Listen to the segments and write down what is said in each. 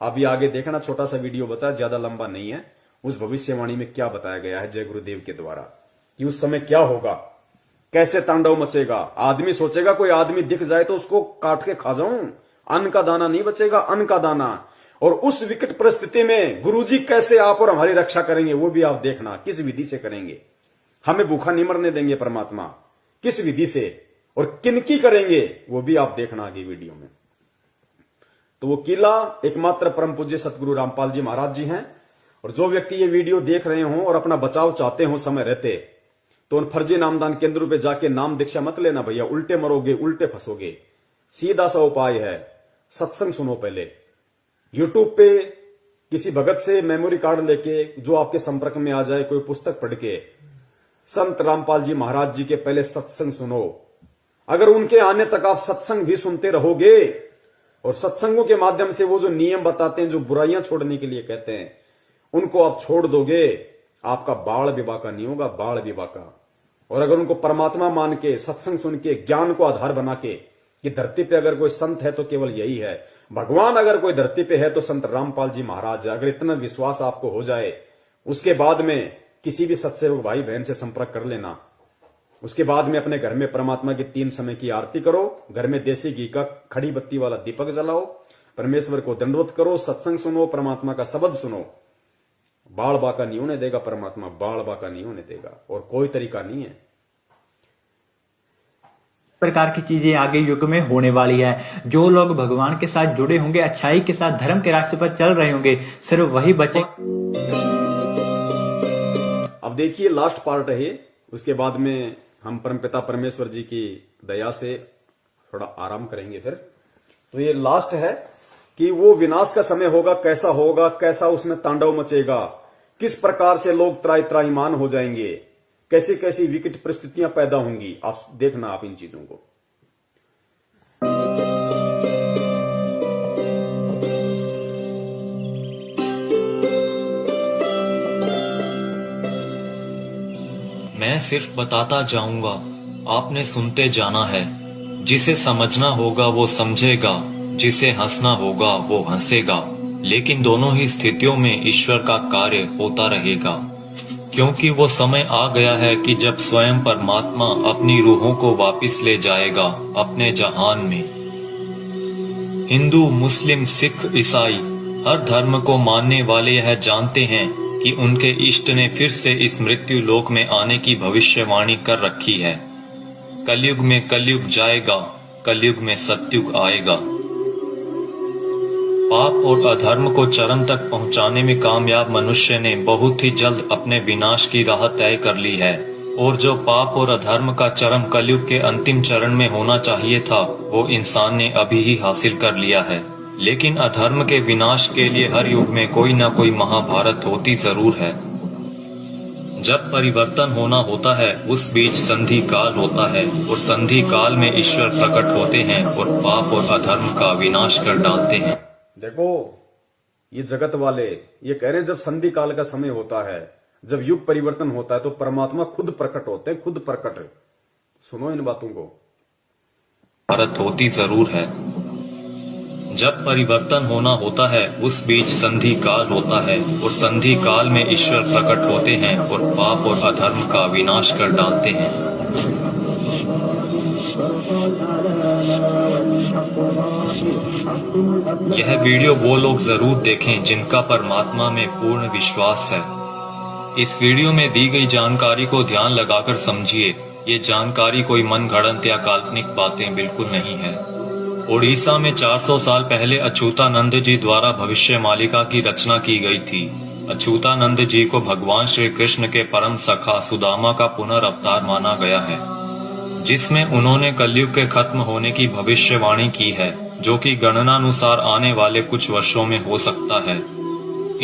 आप ये आगे देखना, छोटा सा वीडियो बताया, ज्यादा लंबा नहीं है। उस भविष्यवाणी में क्या बताया गया है जय गुरुदेव के द्वारा कि उस समय क्या होगा, कैसे तांडव मचेगा। आदमी सोचेगा कोई आदमी दिख जाए तो उसको काट के खा जाऊं, अन्न का दाना नहीं बचेगा, अन्न का दाना। और उस विकट परिस्थिति में गुरुजी कैसे आप और हमारी रक्षा करेंगे वो भी आप देखना, किस विधि से करेंगे। हमें भूखा नहीं मरने देंगे परमात्मा, किस विधि से और किनकी करेंगे वो भी आप देखना आगे वीडियो में। तो वो किला एकमात्र परम पूज्य सतगुरु रामपाल जी महाराज जी हैं। और जो व्यक्ति ये वीडियो देख रहे हों और अपना बचाव चाहते हो समय रहते, तो उन फर्जी नामदान केंद्रों पे जाके नाम दीक्षा मत लेना भैया, उल्टे मरोगे, उल्टे फंसोगे। सीधा सा उपाय है, सत्संग सुनो पहले। यूट्यूब पे किसी भगत से मेमोरी कार्ड लेके जो आपके संपर्क में आ जाए, कोई पुस्तक पढ़ के संत रामपाल जी महाराज जी के पहले सत्संग सुनो। अगर उनके आने तक आप सत्संग भी सुनते रहोगे और सत्संगों के माध्यम से वो जो नियम बताते हैं, जो बुराइयां छोड़ने के लिए कहते हैं, उनको आप छोड़ दोगे, आपका बाल विवाह का नहीं होगा, बाल विवाह का। और अगर उनको परमात्मा मान के, सत्संग सुन के, ज्ञान को आधार बना के कि धरती पे अगर कोई संत है तो केवल यही है, भगवान अगर कोई धरती पे है तो संत रामपाल जी महाराज है, अगर इतना विश्वास आपको हो जाए, उसके बाद में किसी भी सत्सेवक भाई बहन से संपर्क कर लेना। उसके बाद में अपने घर में परमात्मा की 3 समय की आरती करो, घर में देसी घी का खड़ी बत्ती वाला दीपक जलाओ, परमेश्वर को दंडवत करो, सत्संग सुनो, परमात्मा का शब्द सुनो। बाल बाका नहीं होने देगा परमात्मा, बाल बाका नहीं होने देगा, और कोई तरीका नहीं है। प्रकार की चीजें आगे युग में होने वाली है। जो लोग भगवान के साथ जुड़े होंगे, अच्छाई के साथ धर्म के रास्ते पर चल रहे होंगे, सिर्फ वही बचे। अब देखिए लास्ट पार्ट है, उसके बाद में हम परमपिता परमेश्वर जी की दया से थोड़ा आराम करेंगे फिर। तो ये लास्ट है कि वो विनाश का समय होगा, कैसा होगा, कैसा उसमें तांडव मचेगा, किस प्रकार से लोग त्राही त्राहीमान हो जाएंगे, कैसी कैसी विकट परिस्थितियां पैदा होंगी। आप देखना आप इन चीजों को। मैं सिर्फ बताता जाऊंगा, आपने सुनते जाना है। जिसे समझना होगा वो समझेगा, जिसे हंसना होगा वो हंसेगा। लेकिन दोनों ही स्थितियों में ईश्वर का कार्य होता रहेगा, क्योंकि वो समय आ गया है कि जब स्वयं परमात्मा अपनी रूहों को वापस ले जाएगा अपने जहान में। हिंदू, मुस्लिम, सिख, ईसाई हर धर्म को मानने वाले यह जानते हैं कि उनके इष्ट ने फिर से इस मृत्यु लोक में आने की भविष्यवाणी कर रखी है। कलयुग में कलयुग जाएगा, कलयुग में सतयुग आएगा। पाप और अधर्म को चरम तक पहुंचाने में कामयाब मनुष्य ने बहुत ही जल्द अपने विनाश की राह तय कर ली है, और जो पाप और अधर्म का चरम कलयुग के अंतिम चरण में होना चाहिए था, वो इंसान ने अभी ही हासिल कर लिया है। लेकिन अधर्म के विनाश के लिए हर युग में कोई न कोई महाभारत होती जरूर है। जब परिवर्तन होना होता है उस बीच संधि काल होता है, और संधि काल में ईश्वर प्रकट होते हैं और पाप और अधर्म का विनाश कर डालते हैं। देखो ये जगत वाले ये कह रहे हैं जब संधि काल का समय होता है, जब युग परिवर्तन होता है तो परमात्मा खुद प्रकट होते हैं, खुद प्रकट। सुनो इन बातों को। भारत होती जरूर है। जब परिवर्तन होना होता है उस बीच संधि काल होता है, और संधि काल में ईश्वर प्रकट होते हैं और पाप और अधर्म का विनाश कर डालते हैं। यह वीडियो वो लोग जरूर देखें जिनका परमात्मा में पूर्ण विश्वास है। इस वीडियो में दी गई जानकारी को ध्यान लगाकर समझिए। ये जानकारी कोई मनगढ़ंत या काल्पनिक बातें बिल्कुल नहीं है। ओडिशा में 400 साल पहले अच्युतानंद जी द्वारा भविष्य मालिका की रचना की गई थी। अच्युतानंद जी को भगवान श्री कृष्ण के परम सखा सुदामा का पुनर्अवतार माना गया है, जिसमें उन्होंने कलयुग के खत्म होने की भविष्यवाणी की है, जो कि गणनानुसार आने वाले कुछ वर्षों में हो सकता है।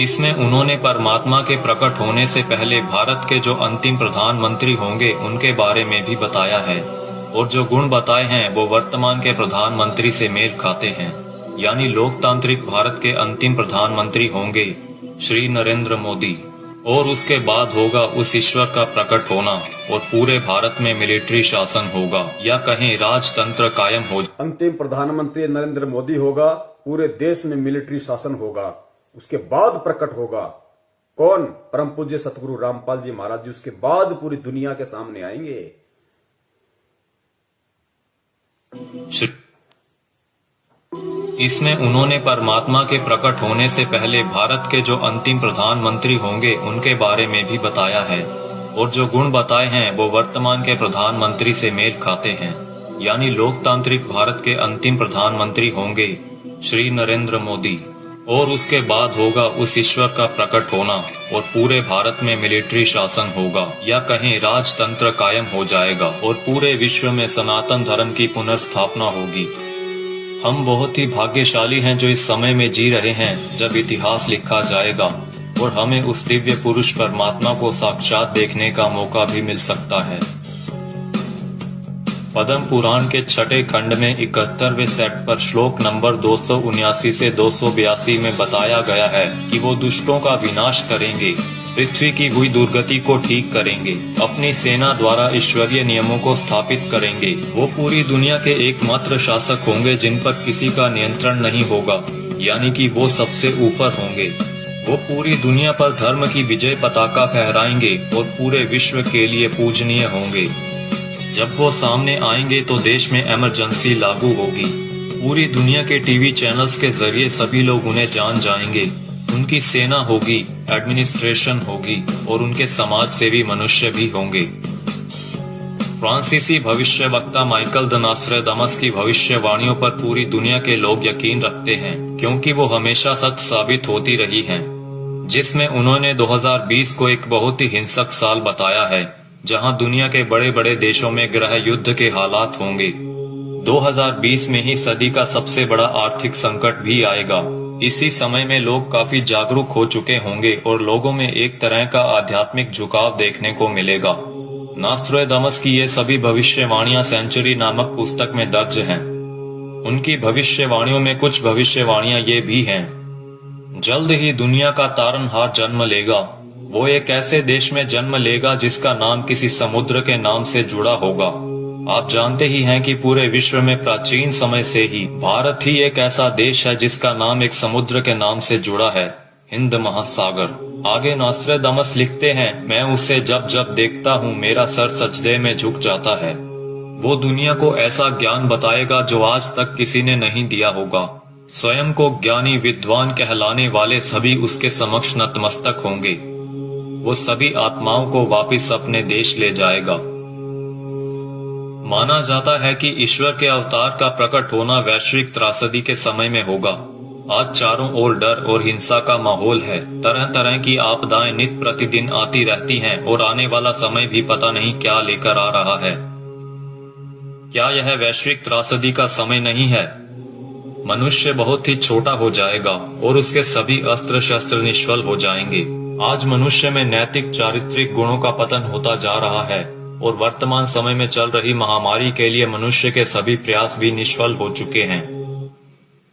इसमें उन्होंने परमात्मा के प्रकट होने से पहले भारत के जो अंतिम प्रधानमंत्री होंगे उनके बारे में भी बताया है, और जो गुण बताए हैं वो वर्तमान के प्रधानमंत्री से मेल खाते हैं। यानी लोकतांत्रिक भारत के अंतिम प्रधानमंत्री होंगे श्री नरेंद्र मोदी, और उसके बाद होगा उस ईश्वर का प्रकट होना, और पूरे भारत में मिलिट्री शासन होगा, या कहें राजतंत्र कायम हो। अंतिम प्रधानमंत्री नरेंद्र मोदी होगा, पूरे देश में मिलिट्री शासन होगा, उसके बाद प्रकट होगा कौन? परम पूज्य सतगुरु रामपाल जी महाराज जी उसके बाद पूरी दुनिया के सामने आएंगे। इसमें उन्होंने परमात्मा के प्रकट होने से पहले भारत के जो अंतिम प्रधानमंत्री होंगे उनके बारे में भी बताया है, और जो गुण बताए हैं वो वर्तमान के प्रधानमंत्री से मेल खाते हैं। यानी लोकतांत्रिक भारत के अंतिम प्रधानमंत्री होंगे श्री नरेंद्र मोदी, और उसके बाद होगा उस ईश्वर का प्रकट होना और पूरे भारत में मिलिट्री शासन होगा, या कहें राजतंत्र कायम हो जाएगा और पूरे विश्व में सनातन धर्म की पुनर्स्थापना होगी। हम बहुत ही भाग्यशाली हैं जो इस समय में जी रहे हैं जब इतिहास लिखा जाएगा और हमें उस दिव्य पुरुष परमात्मा को साक्षात देखने का मौका भी मिल सकता है। पद्म पुराण के छठे खंड में 71वें सेट पर श्लोक नंबर 279 से 282 में बताया गया है कि वो दुष्टों का विनाश करेंगे, पृथ्वी की हुई दुर्गति को ठीक करेंगे, अपनी सेना द्वारा ईश्वरीय नियमों को स्थापित करेंगे। वो पूरी दुनिया के एकमात्र शासक होंगे जिन पर किसी का नियंत्रण नहीं होगा, यानी कि वो सबसे ऊपर होंगे। वो पूरी दुनिया पर धर्म की विजय पताका फहराएंगे और पूरे विश्व के लिए पूजनीय होंगे। जब वो सामने आएंगे तो देश में इमरजेंसी लागू होगी। पूरी दुनिया के टीवी चैनल्स के जरिए सभी लोग उन्हें जान जाएंगे। उनकी सेना होगी, एडमिनिस्ट्रेशन होगी और उनके समाज सेवी मनुष्य भी होंगे। फ्रांसीसी भविष्यवक्ता माइकल द नॉस्ट्रेडामस की भविष्यवाणियों पर पूरी दुनिया के लोग यकीन रखते हैं, क्योंकि वो हमेशा सच साबित होती रही हैं। जिसमें उन्होंने 2020 को एक बहुत ही हिंसक साल बताया है, जहां दुनिया के बड़े बड़े देशों में गृह युद्ध के हालात होंगे। 2020 में ही सदी का सबसे बड़ा आर्थिक संकट भी आएगा। इसी समय में लोग काफी जागरूक हो चुके होंगे और लोगों में एक तरह का आध्यात्मिक झुकाव देखने को मिलेगा। नॉस्ट्रेडामस की ये सभी भविष्यवाणियां सेंचुरी नामक पुस्तक में दर्ज हैं। उनकी भविष्यवाणियों में कुछ भविष्यवाणियां ये भी हैं। जल्द ही दुनिया का तारनहार जन्म लेगा। वो एक ऐसे देश में जन्म लेगा जिसका नाम किसी समुद्र के नाम से जुड़ा होगा। आप जानते ही हैं कि पूरे विश्व में प्राचीन समय से ही भारत ही एक ऐसा देश है जिसका नाम एक समुद्र के नाम से जुड़ा है, हिंद महासागर। आगे नॉस्ट्रेडामस लिखते हैं, मैं उसे जब जब देखता हूँ मेरा सर सजदे में झुक जाता है। वो दुनिया को ऐसा ज्ञान बताएगा जो आज तक किसी ने नहीं दिया होगा। स्वयं को ज्ञानी विद्वान कहलाने वाले सभी उसके समक्ष नतमस्तक होंगे। वो सभी आत्माओं को वापस अपने देश ले जाएगा। माना जाता है कि ईश्वर के अवतार का प्रकट होना वैश्विक त्रासदी के समय में होगा। आज चारों ओर डर और हिंसा का माहौल है। तरह तरह की आपदाएं नित प्रतिदिन आती रहती हैं और आने वाला समय भी पता नहीं क्या लेकर आ रहा है। क्या यह वैश्विक त्रासदी का समय नहीं है? मनुष्य बहुत ही छोटा हो जाएगा और उसके सभी अस्त्र शस्त्र निष्फल हो जाएंगे। आज मनुष्य में नैतिक चारित्रिक गुणों का पतन होता जा रहा है और वर्तमान समय में चल रही महामारी के लिए मनुष्य के सभी प्रयास भी निष्फल हो चुके हैं।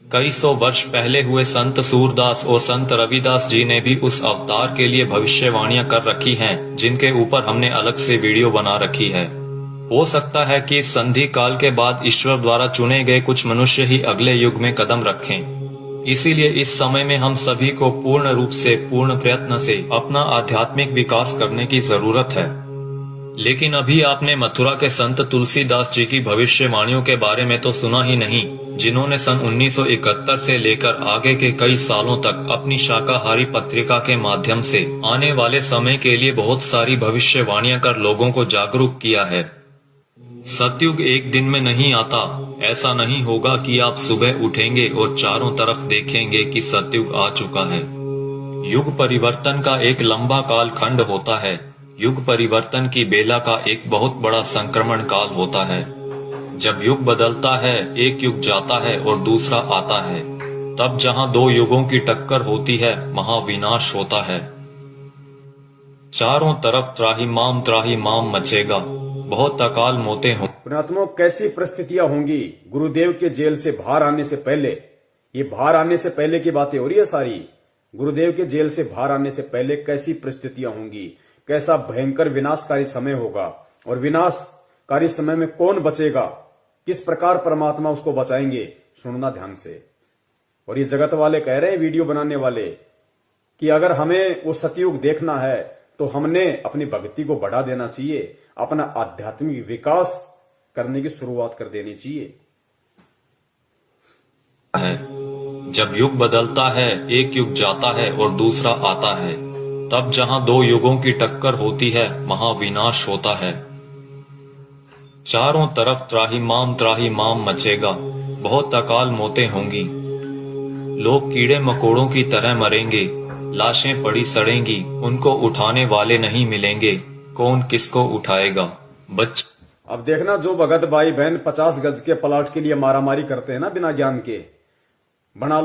कई सौ वर्ष पहले हुए संत सूरदास और संत रविदास जी ने भी उस अवतार के लिए भविष्यवाणियां कर रखी हैं, जिनके ऊपर हमने अलग से वीडियो बना रखी है। हो सकता है कि इस संधि काल के बाद ईश्वर द्वारा चुने गए कुछ मनुष्य ही अगले युग में कदम रखें। इसीलिए इस समय में हम सभी को पूर्ण रूप से, पूर्ण प्रयत्न से अपना आध्यात्मिक विकास करने की जरूरत है। लेकिन अभी आपने मथुरा के संत तुलसीदास जी की भविष्यवाणियों के बारे में तो सुना ही नहीं, जिन्होंने सन 1971 से लेकर आगे के कई सालों तक अपनी शाकाहारी पत्रिका के माध्यम से आने वाले समय के लिए बहुत सारी भविष्यवाणियां कर लोगों को जागरूक किया है। सतयुग एक दिन में नहीं आता। ऐसा नहीं होगा कि आप सुबह उठेंगे और चारों तरफ देखेंगे कि सतयुग आ चुका है। युग परिवर्तन का एक लंबा काल खंड होता है। युग परिवर्तन की बेला का एक बहुत बड़ा संक्रमण काल होता है। जब युग बदलता है, एक युग जाता है और दूसरा आता है। तब जहां दो युगों की टक्कर होती है, महाविनाश होता है। चारों तरफ त्राहिमाम मचेगा। बहुत अकाल मौतें हों। पुण्यात्माओं, कैसी परिस्थितियां होंगी गुरुदेव के जेल से बाहर आने से पहले? ये बाहर आने से पहले की बातें हो रही है सारी। गुरुदेव के जेल से बाहर आने से पहले कैसी परिस्थितियां होंगी, कैसा भयंकर विनाशकारी समय होगा, और विनाशकारी समय में कौन बचेगा, किस प्रकार परमात्मा उसको बचाएंगे, सुनना ध्यान से। और ये जगत वाले कह रहे हैं, वीडियो बनाने वाले, कि अगर हमें वो सतयुग देखना है तो हमने अपनी भक्ति को बढ़ा देना चाहिए, अपना आध्यात्मिक विकास करने की शुरुआत कर देनी चाहिए। जब युग बदलता है, एक युग जाता है और दूसरा आता है, तब जहां दो युगों की टक्कर होती है, वहां विनाश होता है। चारों तरफ त्राही माम मचेगा, बहुत अकाल मौतें होंगी। लोग कीड़े मकोड़ों की तरह मरेंगे, लाशें पड़ी सड़ेंगी, उनको उठाने वाले नहीं मिलेंगे, कौन किसको उठाएगा। अब देखना, जो भगत भाई बहन 50 गज के प्लाट के लिए मारामारी करते हैं ना बिना ज्ञान के, बना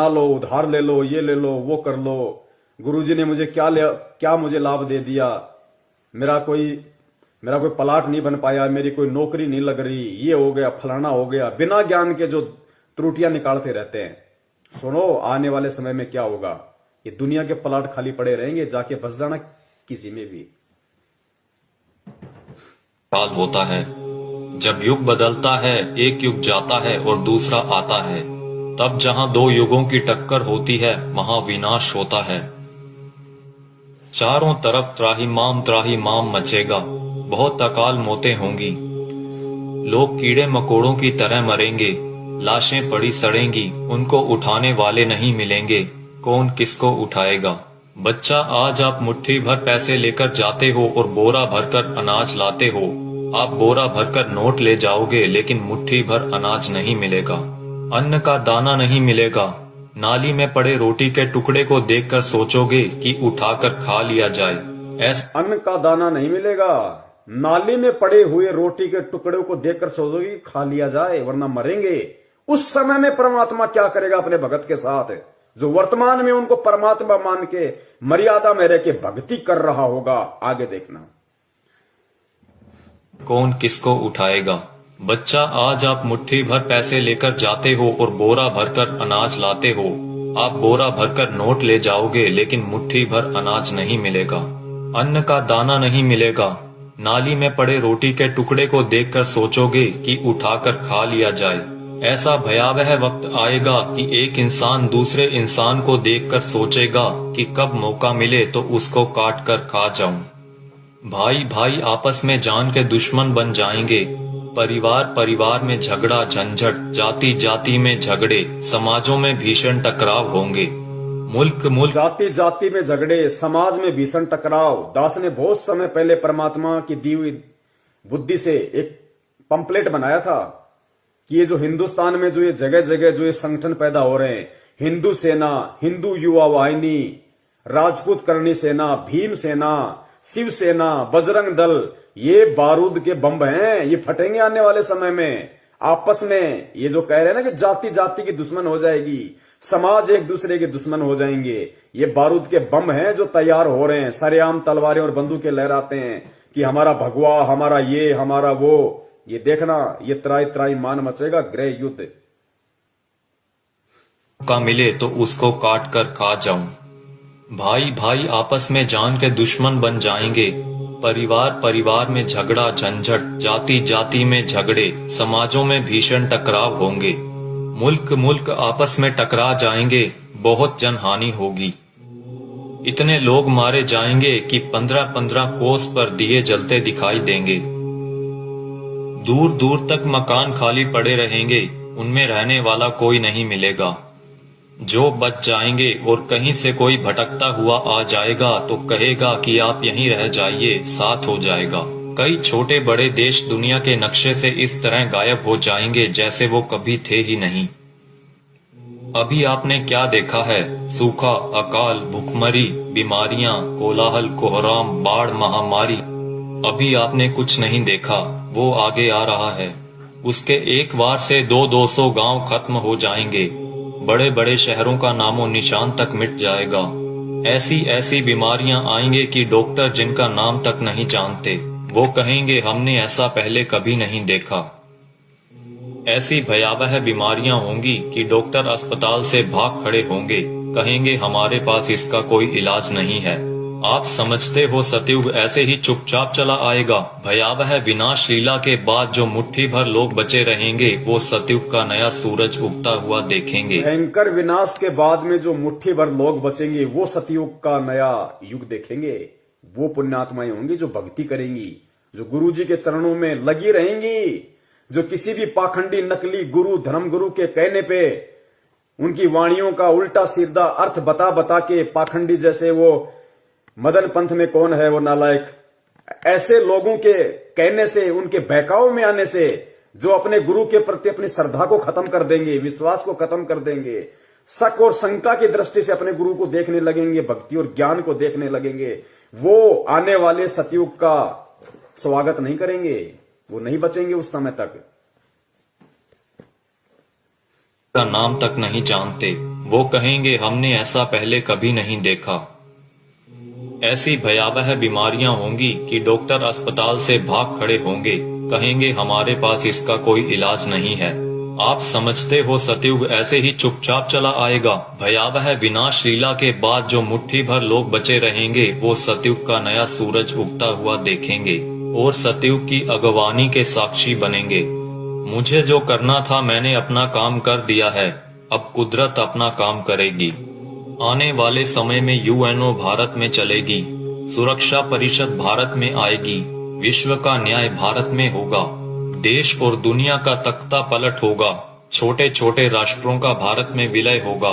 लो, उधार ले लो, ये ले लो, वो कर लो, गुरुजी ने मुझे क्या मुझे लाभ दे दिया, मेरा कोई प्लाट नहीं बन पाया, मेरी कोई नौकरी नहीं लग रही, ये हो गया, फलाना हो गया, बिना ज्ञान के जो त्रुटियां निकालते रहते हैं। सुनो, आने वाले समय में क्या होगा, ये दुनिया के प्लाट खाली पड़े रहेंगे, जाके बस जाना किसी में भी। काल होता है, जब युग बदलता है, एक युग जाता है और दूसरा आता है, तब जहां दो युगों की टक्कर होती है, वहां विनाश होता है। चारों तरफ त्राही माम मचेगा, बहुत अकाल मौतें होंगी। लोग कीड़े मकोड़ों की तरह मरेंगे, लाशें पड़ी सड़ेंगी, उनको उठाने वाले नहीं मिलेंगे, कौन किसको उठाएगा। बच्चा, आज आप मुट्ठी भर पैसे लेकर जाते हो और बोरा भरकर अनाज लाते हो। आप बोरा भरकर नोट ले जाओगे, लेकिन मुट्ठी भर अनाज नहीं मिलेगा, अन्न का दाना नहीं मिलेगा। नाली में पड़े रोटी के टुकड़े को देखकर सोचोगे कि उठाकर खा लिया जाए। अन्न का दाना नहीं मिलेगा, नाली में पड़े हुए रोटी के टुकड़े को देखकर सोचोगे कि खा लिया जाए, वरना मरेंगे। उस समय में परमात्मा क्या करेगा अपने भगत के साथ, जो वर्तमान में उनको परमात्मा मान के मर्यादा में रह के भक्ति कर रहा होगा। आगे देखना, कौन किसको उठाएगा। बच्चा, आज आप मुट्ठी भर पैसे लेकर जाते हो और बोरा भरकर अनाज लाते हो। आप बोरा भरकर नोट ले जाओगे, लेकिन मुट्ठी भर अनाज नहीं मिलेगा, अन्न का दाना नहीं मिलेगा। नाली में पड़े रोटी के टुकड़े को देखकर सोचोगे कि उठाकर खा लिया जाए। ऐसा भयावह वक्त आएगा कि एक इंसान दूसरे इंसान को देखकर सोचेगा कि कब मौका मिले तो उसको काट कर खा जाऊं। भाई भाई आपस में जान के दुश्मन बन जाएंगे, परिवार में झगड़ा झंझट, जाति जाति में झगड़े, समाजों में भीषण टकराव होंगे। मुल्क जाति में झगड़े, समाज में भीषण टकराव। दास ने बहुत समय पहले परमात्मा की दी हुई बुद्धि से एक पंपलेट बनाया था कि ये जो हिंदुस्तान में जो ये जगह जगह जो ये संगठन पैदा हो रहे हैं, हिंदू सेना, हिंदू युवा वाहिनी, राजपूत करणी सेना, भीम सेना, शिवसेना, बजरंग दल, ये बारूद के बम हैं, ये फटेंगे आने वाले समय में। आपस में ये जो कह रहे हैं ना कि जाति जाति की दुश्मन हो जाएगी, समाज एक दूसरे के दुश्मन हो जाएंगे, ये बारूद के बम हैं जो तैयार हो रहे हैं। सरेआम तलवारें और बंदूकें लहराते हैं कि हमारा भगवा, हमारा ये, हमारा वो। ये देखना, ये त्राई मान मचेगा, गृह युद्ध। का मिले तो उसको काट कर खा जाऊं। भाई भाई आपस में जान के दुश्मन बन जाएंगे, परिवार में झगड़ा झंझट, जाति जाति में झगड़े, समाजों में भीषण टकराव होंगे। मुल्क आपस में टकरा जाएंगे, बहुत जनहानि होगी। इतने लोग मारे जाएंगे कि 15-15 कोस पर दिए जलते दिखाई देंगे। दूर दूर तक मकान खाली पड़े रहेंगे, उनमें रहने वाला कोई नहीं मिलेगा। जो बच जाएंगे और कहीं से कोई भटकता हुआ आ जाएगा तो कहेगा कि आप यहीं रह जाइए, साथ हो जाएगा। कई छोटे बड़े देश दुनिया के नक्शे से इस तरह गायब हो जाएंगे जैसे वो कभी थे ही नहीं। अभी आपने क्या देखा है? सूखा, अकाल, भूखमरी, बीमारियां, कोलाहल, कोहराम, बाढ़, महामारी। अभी आपने कुछ नहीं देखा, वो आगे आ रहा है। उसके एक बार से 200-200 गांव खत्म हो जाएंगे, बड़े बड़े शहरों का नामो निशान तक मिट जाएगा। ऐसी ऐसी बीमारियां आएंगे कि डॉक्टर जिनका नाम तक नहीं जानते, वो कहेंगे हमने ऐसा पहले कभी नहीं देखा। ऐसी भयावह बीमारियां होंगी कि डॉक्टर अस्पताल से भाग खड़े होंगे, कहेंगे हमारे पास इसका कोई इलाज नहीं है। आप समझते हो सतयुग ऐसे ही चुपचाप चला आएगा? भयावह विनाश लीला के बाद जो मुट्ठी भर लोग बचे रहेंगे वो सतयुग का नया सूरज उगता हुआ देखेंगे। भयंकर विनाश के बाद में जो मुट्ठी भर लोग बचेंगे वो सतयुग का नया युग देखेंगे। वो पुण्यात्माएं होंगी जो भक्ति करेंगी, जो गुरु जी के चरणों में लगी रहेंगी, जो किसी भी पाखंडी नकली गुरु धर्मगुरु के कहने पे उनकी वाणियों का उल्टा सीधा अर्थ बता बता के पाखंडी, जैसे वो मदन पंथ में कौन है वो नालायक, ऐसे लोगों के कहने से, उनके बहकाव में आने से जो अपने गुरु के प्रति अपनी श्रद्धा को खत्म कर देंगे, विश्वास को खत्म कर देंगे, शक और शंका की दृष्टि से अपने गुरु को देखने लगेंगे, भक्ति और ज्ञान को देखने लगेंगे, वो आने वाले सतयुग का स्वागत नहीं करेंगे, वो नहीं बचेंगे उस समय तक। का नाम तक नहीं जानते, वो कहेंगे हमने ऐसा पहले कभी नहीं देखा। ऐसी भयावह बीमारियां होंगी कि डॉक्टर अस्पताल से भाग खड़े होंगे, कहेंगे हमारे पास इसका कोई इलाज नहीं है। आप समझते हो सतयुग ऐसे ही चुपचाप चला आएगा? भयावह विनाश लीला के बाद जो मुट्ठी भर लोग बचे रहेंगे वो सतयुग का नया सूरज उगता हुआ देखेंगे और सतयुग की अगवानी के साक्षी बनेंगे। मुझे जो करना था मैंने अपना काम कर दिया है, अब कुदरत अपना काम करेगी। आने वाले समय में यूएनओ भारत में चलेगी, सुरक्षा परिषद भारत में आएगी, विश्व का न्याय भारत में होगा, देश और दुनिया का तख्ता पलट होगा, छोटे छोटे राष्ट्रों का भारत में विलय होगा,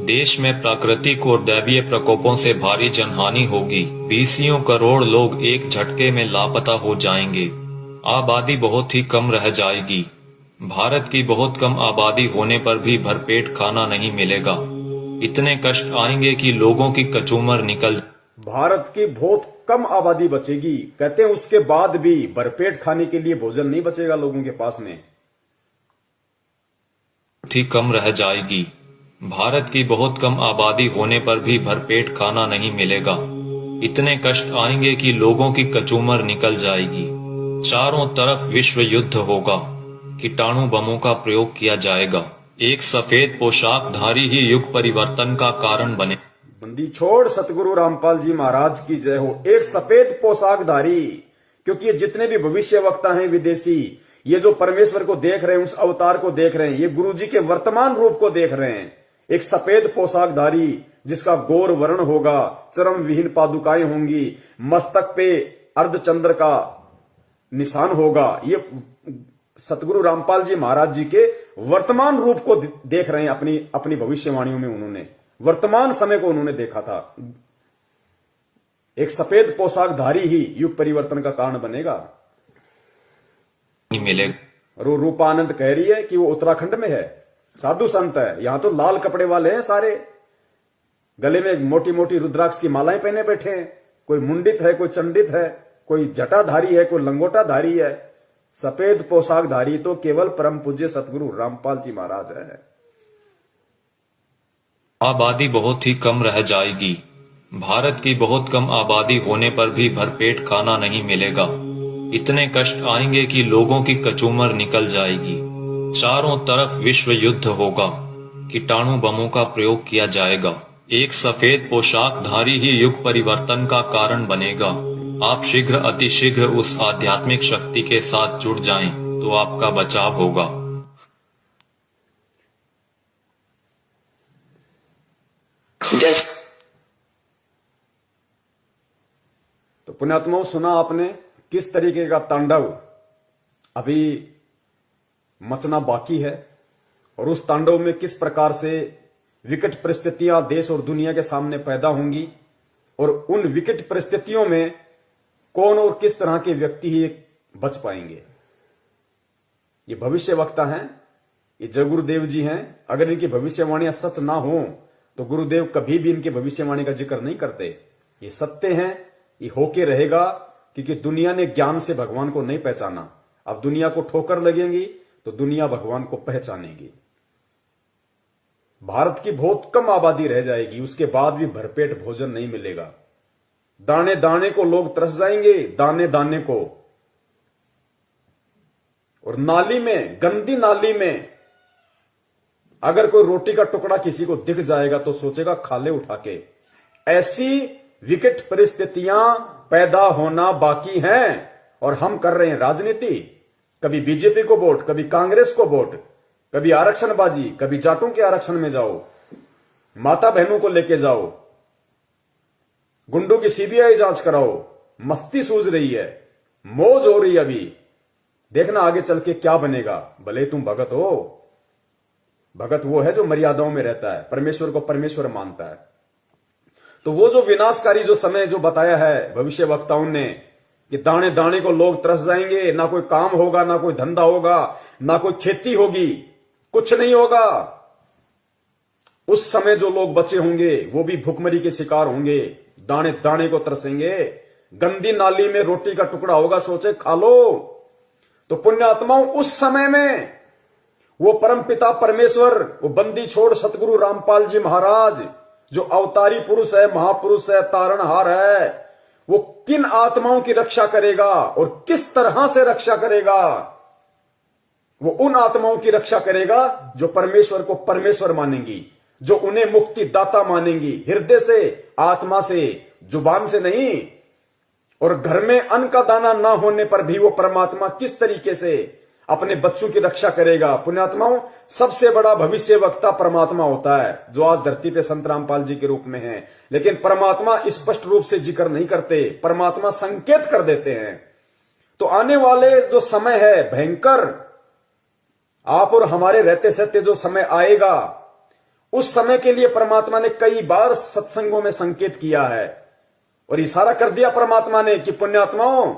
देश में प्राकृतिक और दैवीय प्रकोपों से भारी जनहानि होगी, 20 करोड़ लोग एक झटके में लापता हो जाएंगे, आबादी बहुत ही कम रह जाएगी। भारत की बहुत कम आबादी होने पर भी भरपेट खाना नहीं मिलेगा, इतने कष्ट आएंगे कि लोगों की कचूमर निकल। भारत की बहुत कम आबादी बचेगी, कहते हैं उसके बाद भी भरपेट खाने के लिए भोजन नहीं बचेगा लोगों के पास में, ही कम रह जाएगी। भारत की बहुत कम आबादी होने पर भी भरपेट खाना नहीं मिलेगा, इतने कष्ट आएंगे कि लोगों की कचूमर निकल जाएगी। चारों तरफ विश्व युद्ध होगा, कीटाणु बमों का प्रयोग किया जाएगा, एक सफेद पोशाकधारी ही युग परिवर्तन का कारण बने। बंदी छोड़ सतगुरु रामपाल जी महाराज की जय हो। एक सफेद पोशाकधारी, क्योंकि ये जितने भी भविष्य वक्ता हैं विदेशी, ये जो परमेश्वर को देख रहे हैं, उस अवतार को देख रहे हैं, ये गुरु जी के वर्तमान रूप को देख रहे हैं। एक सफेद पोशाकधारी जिसका गौर वर्ण होगा, चरम विहीन पादुकाएं होंगी, मस्तक पे अर्धचंद्र का निशान होगा, ये सतगुरु रामपाल जी महाराज जी के वर्तमान रूप को देख रहे हैं। अपनी भविष्यवाणियों में उन्होंने वर्तमान समय को उन्होंने देखा था। एक सफेद पोशाकधारी ही युग परिवर्तन का कारण बनेगा। मिलेगा। और वो रूपानंद कह रही है कि वो उत्तराखंड में है, साधु संत है, यहां तो लाल कपड़े वाले हैं सारे, गले में मोटी मोटी रुद्राक्ष की मालाएं पहने बैठे हैं, कोई मुंडित है, कोई चंडित है, कोई जटाधारी है, कोई लंगोटाधारी है। सफेद पोशाकधारी तो केवल परम पूज्य सतगुरु रामपाल जी महाराज है। आबादी बहुत ही कम रह जाएगी। भारत की बहुत कम आबादी होने पर भी भरपेट खाना नहीं मिलेगा, इतने कष्ट आएंगे कि लोगों की कचूमर निकल जाएगी। चारों तरफ विश्व युद्ध होगा, कीटाणु बमों का प्रयोग किया जाएगा, एक सफेद पोशाकधारी ही युग परिवर्तन का कारण बनेगा। आप शीघ्र अतिशीघ्र उस आध्यात्मिक शक्ति के साथ जुड़ जाएं तो आपका बचाव होगा। तो पुण्यात्माओं, सुना आपने किस तरीके का तांडव अभी मचना बाकी है, और उस तांडव में किस प्रकार से विकट परिस्थितियां देश और दुनिया के सामने पैदा होंगी, और उन विकट परिस्थितियों में कौन और किस तरह के व्यक्ति ही बच पाएंगे। ये भविष्य वक्ता हैं, ये जय गुरुदेव जी हैं। अगर इनकी भविष्यवाणियां सच ना हो तो गुरुदेव कभी भी इनकी भविष्यवाणी का जिक्र नहीं करते। ये सत्य हैं, ये होके रहेगा, क्योंकि दुनिया ने ज्ञान से भगवान को नहीं पहचाना। अब दुनिया को ठोकर लगेंगी तो दुनिया भगवान को पहचानेगी। भारत की बहुत कम आबादी रह जाएगी, उसके बाद भी भरपेट भोजन नहीं मिलेगा। दाने दाने को लोग तरस जाएंगे, दाने दाने को। और नाली में, गंदी नाली में अगर कोई रोटी का टुकड़ा किसी को दिख जाएगा तो सोचेगा खा ले उठा के। ऐसी विकट परिस्थितियां पैदा होना बाकी हैं और हम कर रहे हैं राजनीति। कभी बीजेपी को वोट, कभी कांग्रेस को वोट, कभी आरक्षणबाजी, कभी जाटों के आरक्षण में जाओ, माता बहनों को लेके जाओ, गुंडों की सीबीआई जांच कराओ। मस्ती सूझ रही है, मौज हो रही है। अभी देखना आगे चल के क्या बनेगा। भले तुम भगत हो, भगत वो है जो मर्यादाओं में रहता है, परमेश्वर को परमेश्वर मानता है। तो वो जो विनाशकारी जो समय जो बताया है भविष्य वक्ताओं ने कि दाने दाने को लोग तरस जाएंगे, ना कोई काम होगा, ना कोई धंधा होगा, ना कोई खेती होगी, कुछ नहीं होगा। उस समय जो लोग बचे होंगे वो भी भुखमरी के शिकार होंगे, दाने दाने को तरसेंगे। गंदी नाली में रोटी का टुकड़ा होगा, सोचे खा लो। तो पुण्यात्माओं, उस समय में वो परमपिता परमेश्वर, वो बंदी छोड़ सतगुरु रामपाल जी महाराज जो अवतारी पुरुष है, महापुरुष है, तारणहार है, वो किन आत्माओं की रक्षा करेगा और किस तरह से रक्षा करेगा। वो उन आत्माओं की रक्षा करेगा जो परमेश्वर को परमेश्वर मानेंगी, जो उन्हें मुक्ति दाता मानेंगी, हृदय से, आत्मा से, जुबान से नहीं। और घर में अन्न का दाना ना होने पर भी वो परमात्मा किस तरीके से अपने बच्चों की रक्षा करेगा। पुण्यात्माओं, सबसे बड़ा भविष्य वक्ता परमात्मा होता है जो आज धरती पे संत रामपाल जी के रूप में है। लेकिन परमात्मा स्पष्ट रूप से जिक्र नहीं करते, परमात्मा संकेत कर देते हैं। तो आने वाले जो समय है भयंकर, आप और हमारे रहते सहते जो समय आएगा, उस समय के लिए परमात्मा ने कई बार सत्संगों में संकेत किया है और इशारा कर दिया परमात्मा ने कि पुण्यात्माओं,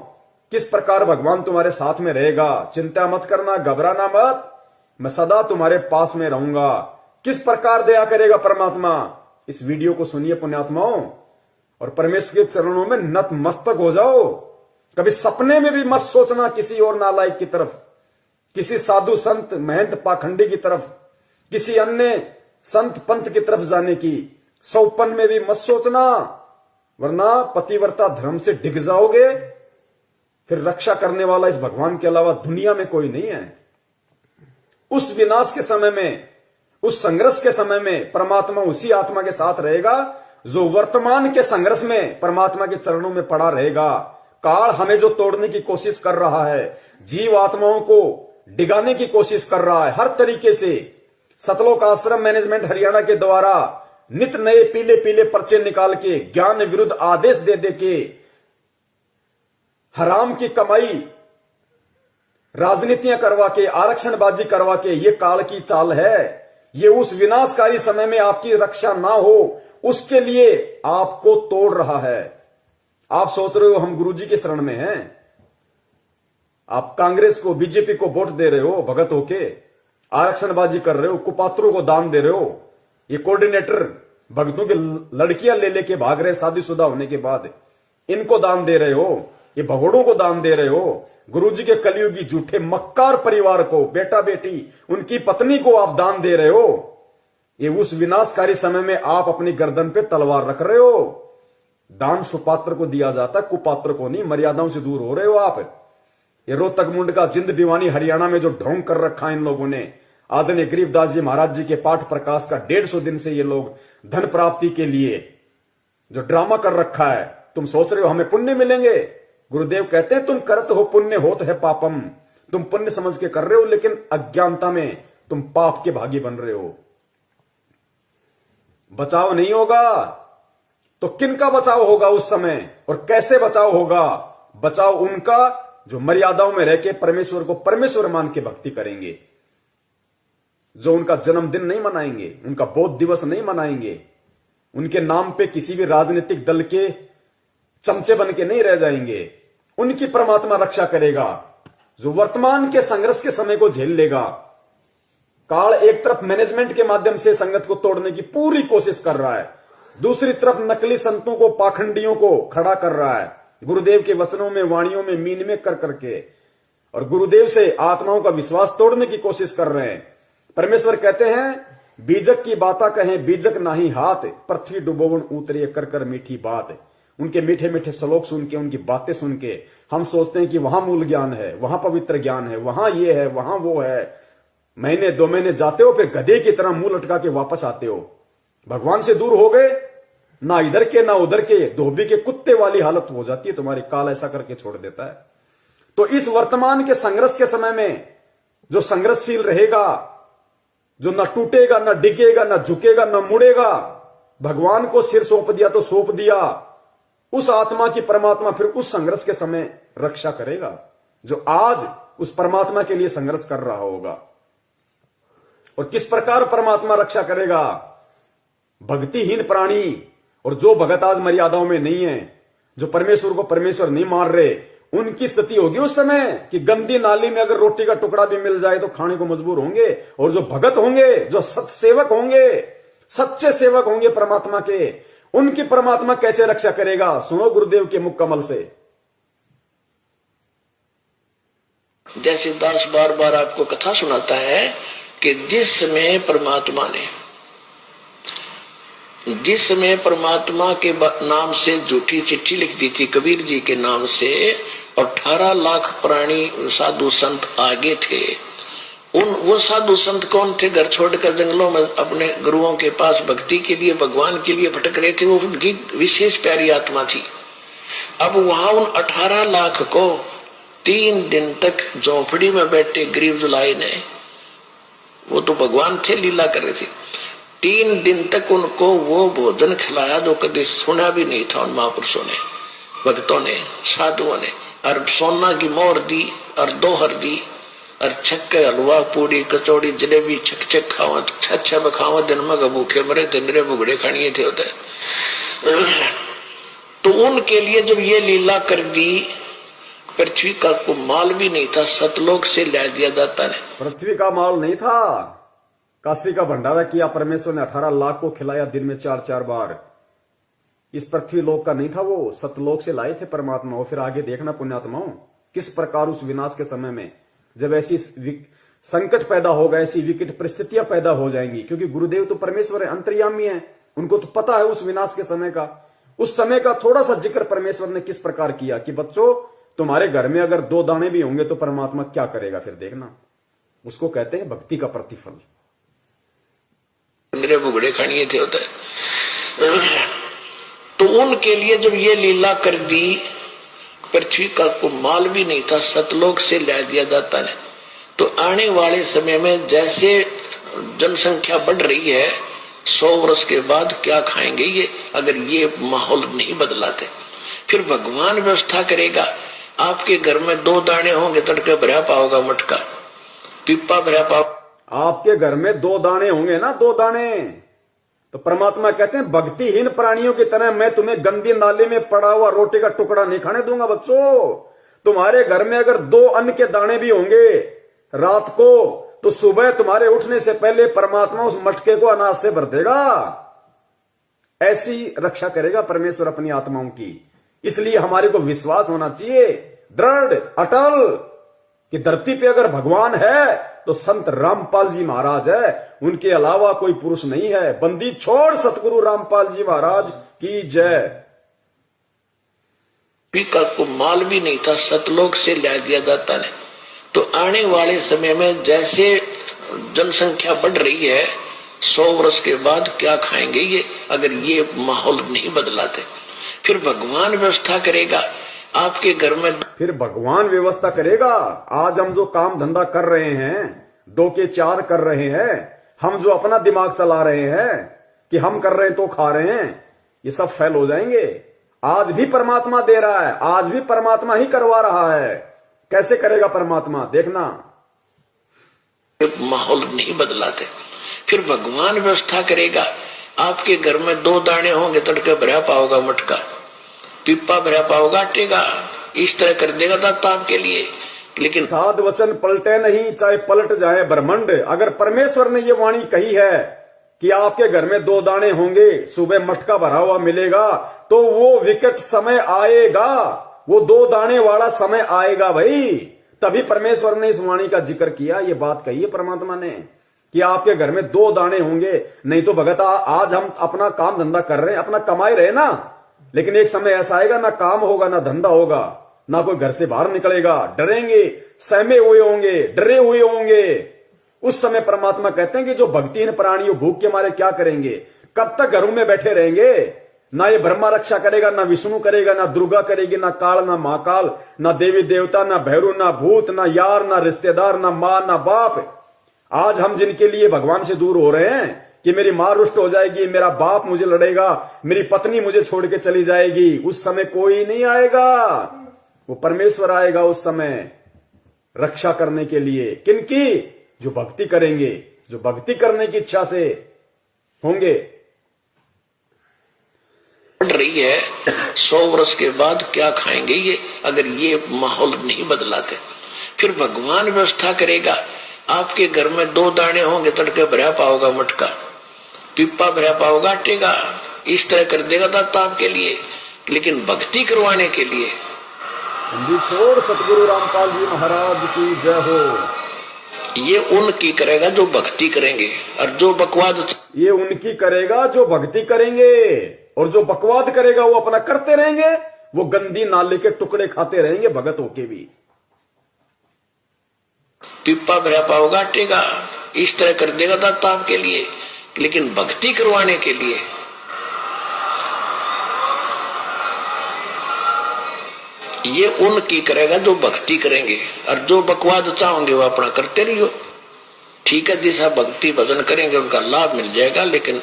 किस प्रकार भगवान तुम्हारे साथ में रहेगा, चिंता मत करना, घबराना मत, मैं सदा तुम्हारे पास में रहूंगा। किस प्रकार दया करेगा परमात्मा, इस वीडियो को सुनिए पुण्यात्माओं और परमेश्वर के चरणों में नतमस्तक हो जाओ। कभी सपने में भी मत सोचना किसी और नालायक की तरफ, किसी साधु संत महंत पाखंडी की तरफ, किसी अन्य संत पंथ की तरफ जाने की सौपन में भी मत सोचना, वरना पतिव्रता धर्म से डिग जाओगे। फिर रक्षा करने वाला इस भगवान के अलावा दुनिया में कोई नहीं है। उस विनाश के समय में, उस संघर्ष के समय में परमात्मा उसी आत्मा के साथ रहेगा जो वर्तमान के संघर्ष में परमात्मा के चरणों में पड़ा रहेगा। काल हमें जो तोड़ने की कोशिश कर रहा है, जीव आत्माओं को डिगाने की कोशिश कर रहा है हर तरीके से, सतलोक आश्रम मैनेजमेंट हरियाणा के द्वारा नित नए पीले पीले पर्चे निकाल के ज्ञान विरुद्ध आदेश दे दे के हराम की कमाई, राजनीतियां करवा के, आरक्षणबाजी करवा के, ये काल की चाल है। ये उस विनाशकारी समय में आपकी रक्षा ना हो उसके लिए आपको तोड़ रहा है। आप सोच रहे हो हम गुरुजी के शरण में हैं, आप कांग्रेस को, बीजेपी को वोट दे रहे हो, भगत होके आरक्षणबाजी कर रहे हो, कुपात्रों को दान दे रहे हो। ये कोऑर्डिनेटर भक्तों की लड़कियां ले लेके भाग रहे शादीशुदा होने के बाद, इनको दान दे रहे हो, ये भगोड़ों को दान दे रहे हो। गुरुजी के कलयुगी झूठे मक्कार परिवार को, बेटा बेटी, उनकी पत्नी को आप दान दे रहे हो। ये उस विनाशकारी समय में आप अपनी गर्दन पे तलवार रख रहे हो। दान सुपात्र को दिया जाता है, कुपात्र को नहीं। मर्यादाओं से दूर हो रहे हो आप। ये रोहतक मुंड का जिंद दीवानी हरियाणा में जो ढोंग कर रखा है इन लोगों ने, आदरणीय गरीबदास जी महाराज जी के पाठ प्रकाश का 150 दिन से ये लोग धन प्राप्ति के लिए जो ड्रामा कर रखा है। तुम सोच रहे हो हमें पुण्य मिलेंगे। गुरुदेव कहते हैं तुम करत हो पुण्य होत है पापम। तुम पुण्य समझ के कर रहे हो, लेकिन अज्ञानता में तुम पाप के भागी बन रहे हो। बचाव नहीं होगा तो किनका बचाव होगा उस समय, और कैसे बचाव होगा? बचाव उनका जो मर्यादाओं में रह के परमेश्वर को परमेश्वर मान के भक्ति करेंगे, जो उनका जन्मदिन नहीं मनाएंगे, उनका बौद्ध दिवस नहीं मनाएंगे, उनके नाम पे किसी भी राजनीतिक दल के चमचे बन के नहीं रह जाएंगे। उनकी परमात्मा रक्षा करेगा जो वर्तमान के संघर्ष के समय को झेल लेगा। काल एक तरफ मैनेजमेंट के माध्यम से संगत को तोड़ने की पूरी कोशिश कर रहा है, दूसरी तरफ नकली संतों को, पाखंडियों को खड़ा कर रहा है गुरुदेव के वचनों में, वाणियों में मीन में कर करके, और गुरुदेव से आत्माओं का विश्वास तोड़ने की कोशिश कर रहे हैं। परमेश्वर कहते हैं बीजक की बाता कहें बीजक नाही हाथ, पृथ्वी डुबोवन उतरे कर कर मीठी बात। उनके मीठे मीठे श्लोक सुन के, उनकी बातें सुन के हम सोचते हैं कि वहां मूल ज्ञान है, वहां पवित्र ज्ञान है, वहां ये है, वहां वो है। महीने 2 महीने जाते हो, फिर गधे की तरह मुंह लटका के वापस आते हो। भगवान से दूर हो गए ना इधर के ना उधर के, धोबी के कुत्ते वाली हालत हो जाती है तुम्हारी। काल ऐसा करके छोड़ देता है। तो इस वर्तमान के संघर्ष के समय में जो संघर्षशील रहेगा, जो न टूटेगा, न डिगेगा, न झुकेगा, न मुड़ेगा, भगवान को सिर सौंप दिया तो सौंप दिया, उस आत्मा की परमात्मा फिर उस संघर्ष के समय रक्षा करेगा, जो आज उस परमात्मा के लिए संघर्ष कर रहा होगा। और किस प्रकार परमात्मा रक्षा करेगा? भक्तिहीन प्राणी और जो भगत आज मर्यादाओं में नहीं है, जो परमेश्वर को परमेश्वर नहीं मान रहे, उनकी स्थिति होगी उस समय कि गंदी नाली में अगर रोटी का टुकड़ा भी मिल जाए तो खाने को मजबूर होंगे। और जो भगत होंगे, जो सत्सेवक होंगे, सच्चे सेवक होंगे परमात्मा के, उनकी परमात्मा कैसे रक्षा करेगा? सुनो गुरुदेव के मुख कमल से। जैसे दास बार बार आपको कथा सुनाता है कि जिस समय परमात्मा के नाम से झूठी चिट्ठी लिख दी थी कबीर जी के नाम से, और 18 लाख प्राणी साधु संत आगे थे। वो साधु संत कौन थे? घर छोड़कर जंगलों में अपने गुरुओं के पास भक्ति के लिए, भगवान के लिए भटक रहे थे। वो उनकी विशेष प्यारी आत्मा थी। अब वहां उन 18 लाख को 3 दिन तक झोंपड़ी में बैठे गरीब जुलाई ने, वो तो भगवान थे, लीला कर रहे थे, 3 दिन तक उनको वो भोजन खिलाया जो कभी सुना भी नहीं था उन महापुरुषों ने, भक्तों ने, साधुओं ने। और सोना की मोहर दी और दोहर दी और छक्के हलवा पूरी कचौड़ी जलेबी छक खावा, छह बखावा दिन में भूखे मरे थे, मेरे बुगड़े खानिए थे होते। तो उनके लिए जब ये लीला कर दी, पृथ्वी का को माल भी नहीं था, सतलोक से ला दिया जाता है। पृथ्वी का माल नहीं था, काशी का भंडारा किया परमेश्वर ने, 18 लाख को खिलाया दिन में 4-4 बार। इस पृथ्वी लोक का नहीं था, वो सतलोक से लाए थे परमात्मा। और फिर आगे देखना पुण्यात्माओं, किस प्रकार उस विनाश के समय में जब ऐसी संकट पैदा होगा, ऐसी विकट परिस्थितियां पैदा हो जाएंगी, क्योंकि गुरुदेव तो परमेश्वर है, अंतर्यामी है, उनको तो पता है उस विनाश के समय का। उस समय का थोड़ा सा जिक्र परमेश्वर ने किस प्रकार किया कि बच्चों, तुम्हारे घर में अगर 2 दाने भी होंगे तो परमात्मा क्या करेगा, फिर देखना। उसको कहते हैं भक्ति का प्रतिफल। मेरे बुगड़े खानिए थे होते। तो उनके लिए जब ये लीला कर दी, पृथ्वी का को माल भी नहीं था, सतलोक से ला दिया जाता है। तो आने वाले समय में जैसे जनसंख्या बढ़ रही है, 100 वर्ष के बाद क्या खाएंगे ये, अगर ये माहौल नहीं बदलाते? फिर भगवान व्यवस्था करेगा। आपके घर में 2 दाने होंगे, तड़के भरा पाओगा मटका, पिप्पा भरा पाओ। आपके घर में 2 दाने होंगे ना, 2 दाने, तो परमात्मा कहते हैं भक्तिहीन प्राणियों की तरह मैं तुम्हें गंदी नाली में पड़ा हुआ रोटी का टुकड़ा नहीं खाने दूंगा। बच्चों, तुम्हारे घर में अगर 2 अन्न के दाने भी होंगे रात को, तो सुबह तुम्हारे उठने से पहले परमात्मा उस मटके को अनाज से भर देगा। ऐसी रक्षा करेगा परमेश्वर अपनी आत्माओं की। इसलिए हमारे को विश्वास होना चाहिए दृढ़, अटल, कि धरती पे अगर भगवान है तो संत रामपाल जी महाराज है, उनके अलावा कोई पुरुष नहीं है। बंदी छोड़ सतगुरु रामपाल जी महाराज की जय। पीका को माल भी नहीं था, सतलोक से ला दिया जाता है। तो आने वाले समय में जैसे जनसंख्या बढ़ रही है, 100 वर्ष के बाद क्या खाएंगे ये, अगर ये माहौल नहीं बदलाते? फिर भगवान व्यवस्था करेगा। आपके घर में फिर भगवान व्यवस्था करेगा। आज हम जो काम धंधा कर रहे हैं, 2 के 4 कर रहे हैं, हम जो अपना दिमाग चला रहे हैं कि हम कर रहे हैं तो खा रहे हैं, ये सब फेल हो जाएंगे। आज भी परमात्मा दे रहा है, आज भी परमात्मा ही करवा रहा है। कैसे करेगा परमात्मा, देखना। माहौल नहीं बदलाते, फिर भगवान व्यवस्था करेगा। आपके घर में 2 दाने होंगे, तड़के भरा पाओगा मटका, पिप्पा भरा पाओगा आटे का, इस तरह कर देगा दाता आपके लिए। लेकिन साध वचन पलटे नहीं, चाहे पलट जाए ब्रह्मांड। अगर परमेश्वर ने ये वाणी कही है कि आपके घर में 2 दाने होंगे, सुबह मटका भरा हुआ मिलेगा, तो वो विकट समय आएगा, वो 2 दाने वाला समय आएगा भाई। तभी परमेश्वर ने इस वाणी का जिक्र किया, ये बात कही है परमात्मा ने कि आपके घर में 2 दाने होंगे। नहीं तो भगत, आज हम अपना काम धंधा कर रहे हैं, अपना कमाई रहे ना, लेकिन एक समय ऐसा आएगा ना काम होगा, ना धंधा होगा, ना कोई घर से बाहर निकलेगा, डरेंगे, सहमे हुए होंगे, डरे हुए होंगे। उस समय परमात्मा कहते हैं कि जो भक्तिहीन प्राणी भूख के मारे क्या करेंगे, कब तक घरों में बैठे रहेंगे, ना ये ब्रह्मा रक्षा करेगा, ना विष्णु करेगा, ना दुर्गा करेगी, ना काल, ना महाकाल, ना देवी देवता, ना भैरू, ना भूत, ना यार, ना रिश्तेदार, ना मां, ना बाप। आज हम जिनके लिए भगवान से दूर हो रहे हैं कि मेरी मां रुष्ट हो जाएगी, मेरा बाप मुझे लड़ेगा, मेरी पत्नी मुझे छोड़ के चली जाएगी, उस समय कोई नहीं आएगा, वो परमेश्वर आएगा उस समय रक्षा करने के लिए। किनकी? जो भक्ति करेंगे, जो भक्ति करने की इच्छा से होंगे। बढ़ रही है 100 वर्ष के बाद क्या खाएंगे ये, अगर ये माहौल नहीं बदलाते। फिर भगवान व्यवस्था करेगा। आपके घर में 2 दाने होंगे, तड़के भरा पाओगा मटका, पिप्पा भरा पाओगा आटे का, इस तरह कर देगा दाता आपके लिए। लेकिन भक्ति करवाने के लिए छोड़ सतगुरु रामपाल जी महाराज की जय हो। ये उनकी करेगा जो भक्ति करेंगे, और जो बकवाद ये उनकी करेगा जो भक्ति करेंगे, और जो बकवाद करेगा वो अपना करते रहेंगे, वो गंदी नाले के टुकड़े खाते रहेंगे भगत होके भी। पिप्पा भरा पाओगा आटे का, इस तरह कर देगा दाता आपके लिए। लेकिन भक्ति करवाने के लिए ये उनकी करेगा जो भक्ति करेंगे, और जो बकवाद चाहोगे वो अपना करते रहियो। ठीक है, जैसा भक्ति भजन करेंगे उनका लाभ मिल जाएगा, लेकिन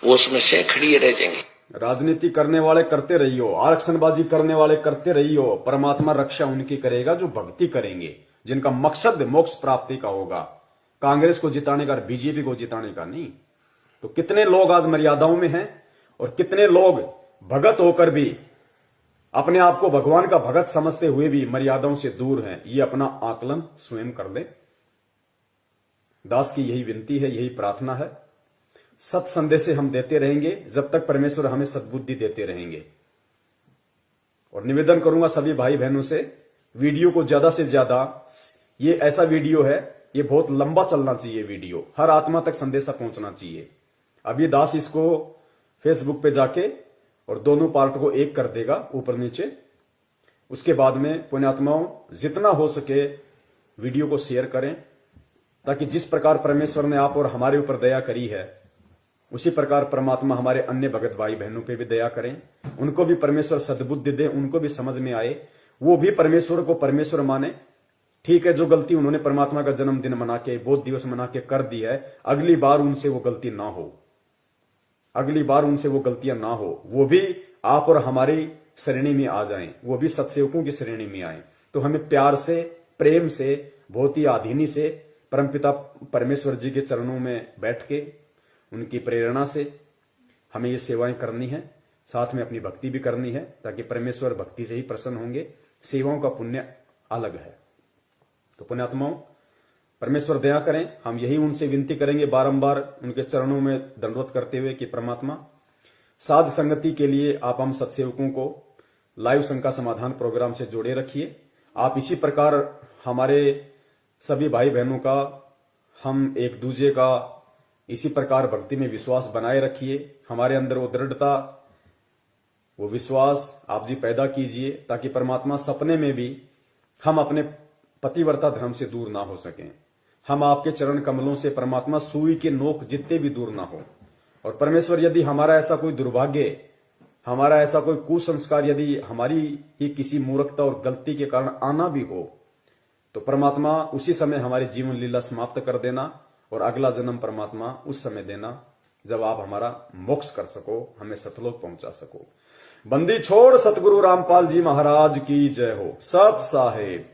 वो उसमें से खड़ी रह जाएंगे। राजनीति करने वाले करते रहियो, आरक्षणबाजी करने वाले करते रहियो, परमात्मा रक्षा उनकी करेगा जो भक्ति करेंगे, जिनका मकसद मोक्ष प्राप्ति का होगा, कांग्रेस को जिताने का, बीजेपी को जिताने का नहीं। तो कितने लोग आज मर्यादाओं में हैं, और कितने लोग भगत होकर भी अपने आप को भगवान का भगत समझते हुए भी मर्यादाओं से दूर हैं। ये अपना आकलन स्वयं कर ले। दास की यही विनती है, यही प्रार्थना है। सत संदेश हम देते रहेंगे जब तक परमेश्वर हमें सद्बुद्धि देते रहेंगे। और निवेदन करूंगा सभी भाई बहनों से, वीडियो को ज्यादा से ज्यादा, ये ऐसा वीडियो है, ये बहुत लंबा चलना चाहिए वीडियो, हर आत्मा तक संदेशा पहुंचना चाहिए। अभी दास इसको फेसबुक पे जाके और दोनों पार्ट को एक कर देगा ऊपर नीचे। उसके बाद में पुण्यात्माओं जितना हो सके वीडियो को शेयर करें, ताकि जिस प्रकार परमेश्वर ने आप और हमारे ऊपर दया करी है, उसी प्रकार परमात्मा हमारे अन्य भगत भाई बहनों पे भी दया करें, उनको भी परमेश्वर सद्बुद्धि दे, उनको भी समझ में आए, वो भी परमेश्वर को परमेश्वर माने। ठीक है, जो गलती उन्होंने परमात्मा का जन्मदिन मना के, बोध दिवस मना के कर दी है, अगली बार उनसे वो गलती ना हो, अगली बार उनसे वो गलतियां ना हो, वो भी आप और हमारी श्रेणी में आ जाएं, वो भी सत्सेवकों की श्रेणी में आए। तो हमें प्यार से, प्रेम से, बहुत ही आधीनी से परमपिता परमेश्वर जी के चरणों में बैठ के उनकी प्रेरणा से हमें ये सेवाएं करनी है, साथ में अपनी भक्ति भी करनी है, ताकि परमेश्वर भक्ति से ही प्रसन्न होंगे। सेवाओं का पुण्य अलग है। तो पुण्यात्माओं परमेश्वर दया करें, हम यही उनसे विनती करेंगे बारंबार उनके चरणों में दंडवत करते हुए कि परमात्मा साध संगति के लिए आप हम सत्सेवकों को लाइव शंका समाधान प्रोग्राम से जोड़े रखिए। आप इसी प्रकार हमारे सभी भाई बहनों का, हम एक दूसरे का इसी प्रकार भक्ति में विश्वास बनाए रखिए। हमारे अंदर वो दृढ़ता, वो विश्वास आप जी पैदा कीजिए, ताकि परमात्मा सपने में भी हम अपने पतिव्रता धर्म से दूर ना हो सकें। हम आपके चरण कमलों से परमात्मा सुई के नोक जितने भी दूर ना हो। और परमेश्वर यदि हमारा ऐसा कोई दुर्भाग्य, हमारा ऐसा कोई कुसंस्कार यदि हमारी ही किसी मूर्खता और गलती के कारण आना भी हो, तो परमात्मा उसी समय हमारी जीवन लीला समाप्त कर देना, और अगला जन्म परमात्मा उस समय देना जब आप हमारा मोक्ष कर सको, हमें सतलोक पहुंचा सको। बंदी छोड़ सतगुरु रामपाल जी महाराज की जय हो। सत साहेब।